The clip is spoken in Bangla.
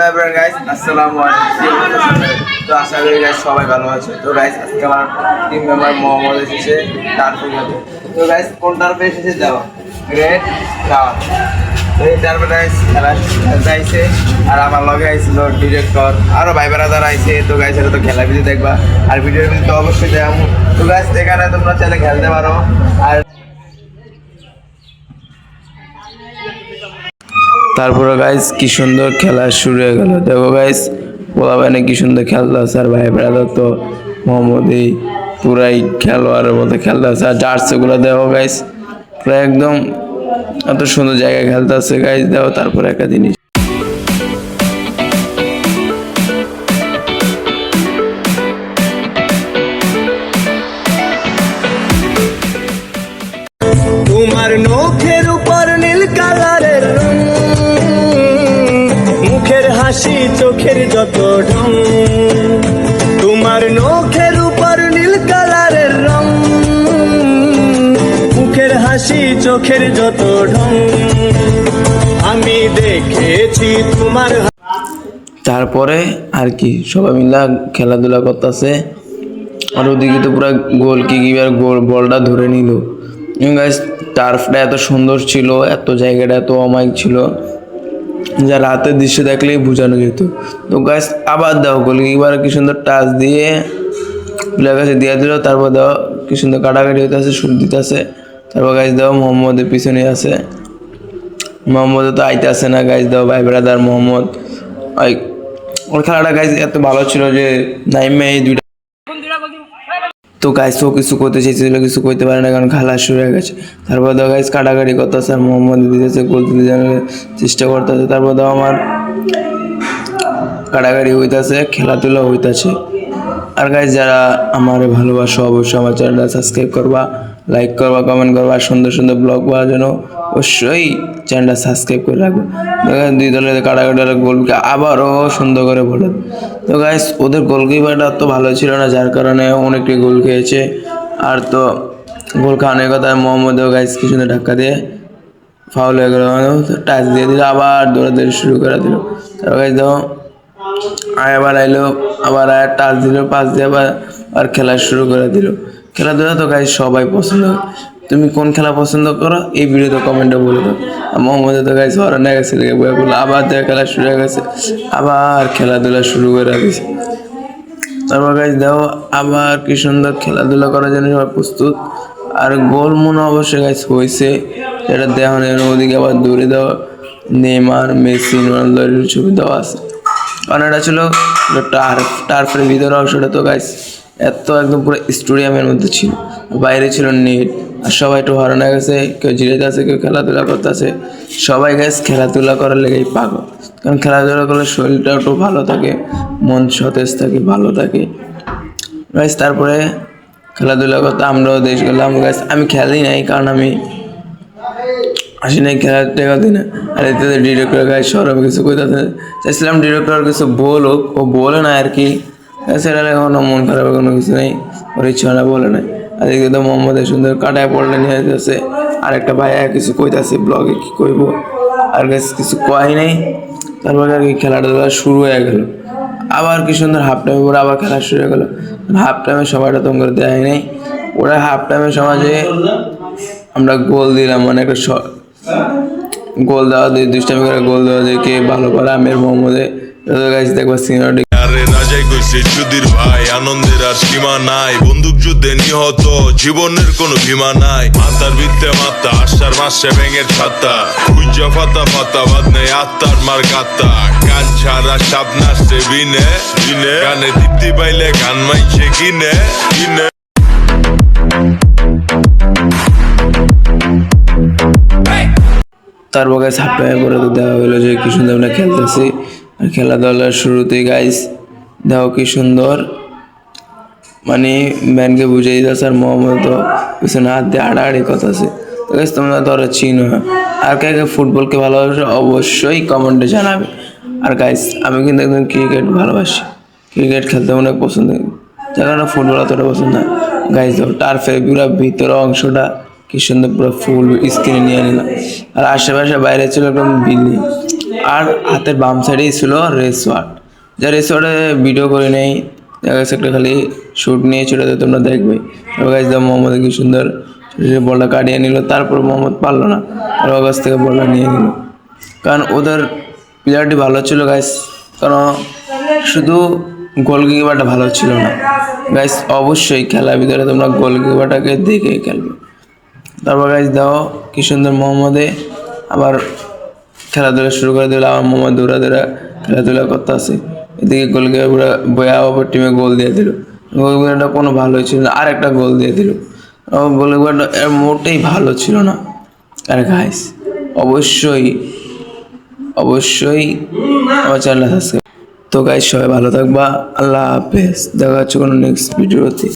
গাইস আসসালামু আলাইকুম। তো আশা করি গাইস সবাই ভালো আছে। তো গাইস আজকে আমার টিম মেম্বার মোহাম্মদ এসেছে টার্ফে। তো গাইস কোন টার্ফে এসেছে যাও গ্রেট টার্ফ। তো এই টার্ফে গাইস খেলা যাইছে আর আমার লগে আইছিল ডিরেক্টর আরো ভাই ব্রাদার আইছে। তো গাইস এটা তো খেলা ভিডিও দেখবা আর ভিডিওর ভিতরে তো অবশ্যই দেখাবো। তো গাইস এখানে তোমরা চাইলে খেলতে পারো। আর তারপরে গাইস কি সুন্দর খেলা শুরু হয়ে গেল। দেখো গাইস বলা ভাই কি সুন্দর খেলতে আছে আর ভাই ব্রাদার তো মোহাম্মদই পুরাই খেলোয়াড়ের মতো খেলতে আছে। আর জার্সিগুলো দেখো গাইস পুরো একদম এত সুন্দর জায়গায় খেলতে আছে গাইস। দেখো তারপরে একটা জিনিস তোমার নখের উপর নীল কালারের রং, মুখের হাসি চোখের যত ঢং। তোমার নখের উপর নীল কালারের রং, মুখের হাসি চোখের যত ঢং। আমি দেখেছি তোমার। তারপরে আর কি সবাই মিলা খেলাধুলা করতেছে। আর ওদিকে তো পুরো গোলকিপার বলটা ধরে নিল। গাইস টার্ফটা এত সুন্দর ছিল, এত জায়গাটা এত অমায়িক ছিল যা রাতের দৃশ্য দেখলেই বোঝানো যেত। তো গাইস আবার দাও গোলকিপার কি সুন্দর টাচ দিয়ে প্লেয়ার কাছে দিয়ে দিল। তারপর দাও কি সুন্দর কাটাকাটি হইতেছে, শুট দিতেছে। তারপর গাইস দাও মোহাম্মদের পিছনে আছে, মোহাম্মদ তো আইতে আসে না। গাইস দাও ভাই ব্রাদার মোহাম্মদ ওর খেলাটা গাইস এত ভালো ছিল যে নাইমে এই দুইটা। তো গাইস ও কিছু করতে চাইছিল, কিছু করতে পারে না কারণ খেলা শুরু হয়ে গেছে। তারপর দাও গাইস কাটাকাটি করতেছে আর মোহাম্মদ দিতেছে, গোল দিতে জানার চেষ্টা করতেছে। তারপর দাও আমার কাটাকাটি হইতেছে, খেলাধুলা হইতেছে। আর গাইস যারা আমার ভালোবাসো অবশ্যই আমার চ্যানেলটা সাবস্ক্রাইব করবা, লাইক করবা, কমেন্ট করবা। সুন্দর সুন্দর ব্লগ পাওয়ার জন্য অবশ্যই চ্যানেলটা সাবস্ক্রাইব করে রাখবো। দুই দলের কাটাকাটি গোলকে আবারও সুন্দর করে বলে। তো গাইস ওদের গোলকিপারটা তো ভালো ছিল না, যার কারণে অনেকটি গোল খেয়েছে। আর তো গোল খাওয়ানোর কথা মোহাম্মদেও গাইস কি সুন্দর ধাক্কা দিয়ে ফাউল হয়ে গেল, টাচ দিয়ে দিল, আবার দৌড়াদৌড়ি শুরু করে দিল। তারপর গাইস দেখো আবার আইলো, আবার টাচ দিল, পাস দিয়ে আবার খেলা শুরু করে দিল। খেলাধুলা তো গাইস সবাই পছন্দ। তুমি কোন খেলা পছন্দ করো এই ভিডিওতে কমেন্টে বলে দাও। মোহাম্মদে তো গাইস হরান হয়ে গেছে, বলে আবার দেখো খেলা শুরু হয়ে গেছে, আবার খেলাধুলা শুরু করে দিয়েছে। তারপর গাইস দেখো আবার কি সুন্দর খেলাধুলা করার জন্য সবাই প্রস্তুত। আর গোল মনে অবশ্যই গাইস হয়েছে, এটা দেওয়া নেই। ওদিকে আবার দৌড়ে দেওয়া নেইমার, মেসি, রোনালদোর ছবি দেওয়া আছে। কারণ এটা ছিল টার্ফের ভিতরে অংশটা। তো গাইস এত একদম পুরো স্টেডিয়ামের মধ্যে ছিল, বাইরে ছিল নেট। আর সবাই একটু হরানো গেছে, কেউ জিরাইতে আছে, কেউ খেলাধুলা করতেছে। সবাই গাইস খেলাধুলা করার লেগেই পাগল, কারণ খেলাধুলা করলে শরীরটা একটু ভালো থাকে, মন সতেজ থাকে, ভালো থাকে গাইস। তারপরে খেলাধুলা করতে আমরাও দেশ গেলাম গাইস। আমি খেলি নাই কারণ আমি আসি নাই, খেলার টেকা দিই না। আর এতে ডিরেক্টর গাইস সরব কিছু কইতে চাইছিলাম, ডিরেক্টর কিছু বলুক, ও বলে না আর কি। সেটা কোনো মন খারাপের কোনো কিছু নেই, ওর ইচ্ছা না বলে নাই। আর এদিকে তো মোহাম্মদের সুন্দর কাটায় পড়লে নিয়ে যেতেছে। আর একটা ভাইয়া কিছু কইতাছে ব্লগে, কি কইব আর গাইস কিছু কয় নাই। তারপরে আর কি খেলাধুলা শুরু হয়ে গেল। আবার কি সুন্দর হাফ টাইমে পরে আবার খেলা শুরু হয়ে গেল। হাফ টাইমের সময়টা তো করে দেয় নাই। ওরা হাফ টাইমের সময় যে আমরা গোল দিলাম, মানে একটা গোল দেওয়া দিয়ে দুষ্টামি করে গোল দেওয়া যায়, কে ভালো পারে আমির মোহাম্মদে। গাইস দেখবা সিনিয়রিটি রাজাই কইছে সুধীর ভাই, আনন্দের আর সীমা নাই। বন্দুক যুদ্ধে নিহত, জীবনের কোনো ভীমা নাই। মাথার ভিত্তে মাথা, আশার মাসে ব্যাঙের ছাতা, খুঁজা ফাতা ফাতা বাদ নেই আত্মার মার কাত্তা। গান ছাড়া সাপ নাচছে বিনে বিনে, গানে দীপ্তি পাইলে গান মাইছে কিনে কিনে। তারপর গাইস হাফ টাইমে পরে তো দেখা হলো যে কি সুন্দর আমরা খেলতেছি। আর খেলাধুলার শুরুতেই গাইস দেখো কি সুন্দর মানে ম্যানকে বুঝে দিতেছে। আর মোহাম্মদ তো পিছনে হাত দিয়ে আড়াআড়ি করতেছে। তো গাইস তোমরা তো ওরা চিনো, আর কে কে ফুটবলকে ভালোবাসো অবশ্যই কমেন্টে জানাবে। আর গাইস আমি কিন্তু একদম ক্রিকেট ভালোবাসি, ক্রিকেট খেলতে অনেক পছন্দ, যার কারণে ফুটবল অতটা পছন্দ না। গাইস দেখো টার্ফের পুরো ভিতরের অংশটা কি সুন্দর পুরো ফুল স্ক্রিনে নিয়ে নিলাম। আর আশেপাশে বাইরে ছিল একদম বিল্ডিং, আর হাতের বাম সাইডেই ছিল রেসওয়ার্ড, যা রেসওয়ার্ডে ভিডিও করে নেই, দেখা গেছে একটা খালি শ্যুট নিয়ে সেটাতে তোমরা দেখবে। তারপর গাইজ দাও মোহাম্মদ কি সুন্দর বলটা কাটিয়ে নিল, তারপর মোহাম্মদ পারলো না, তার কাছ থেকে বলটা নিয়ে নিল, কারণ ওদের প্লেয়ারটি ভালো ছিল গাইস, কারণ শুধু গোলকিপারটা ভালো ছিল না গাইস। অবশ্যই খেলার ভিতরে তোমরা গোলকিপারটাকে দেখে খেলবে। তারপর গাইস দাও কি সুন্দর মোহাম্মদে আবার খেলাধুলা শুরু করে দিল, আমার মোহাম্মদ দৌড়া দৌড়া খেলাধুলা করতে আসে, এদিকে গোলকিপার বয়া আবার টিমে গোল দিয়ে দিল, গোলকিপারটা কোনো ভালোই ছিল না, আর একটা গোল দিয়ে দিল, গোলকিপারটা মোটেই ভালো ছিল না। আর গাইস অবশ্যই আমার চ্যানেল সাবস্ক্রাইব। তো গাইস সবাই ভালো থাকবা, আল্লাহ হাফেজ, দেখা হচ্ছে কোনো নেক্সট ভিডিওতে।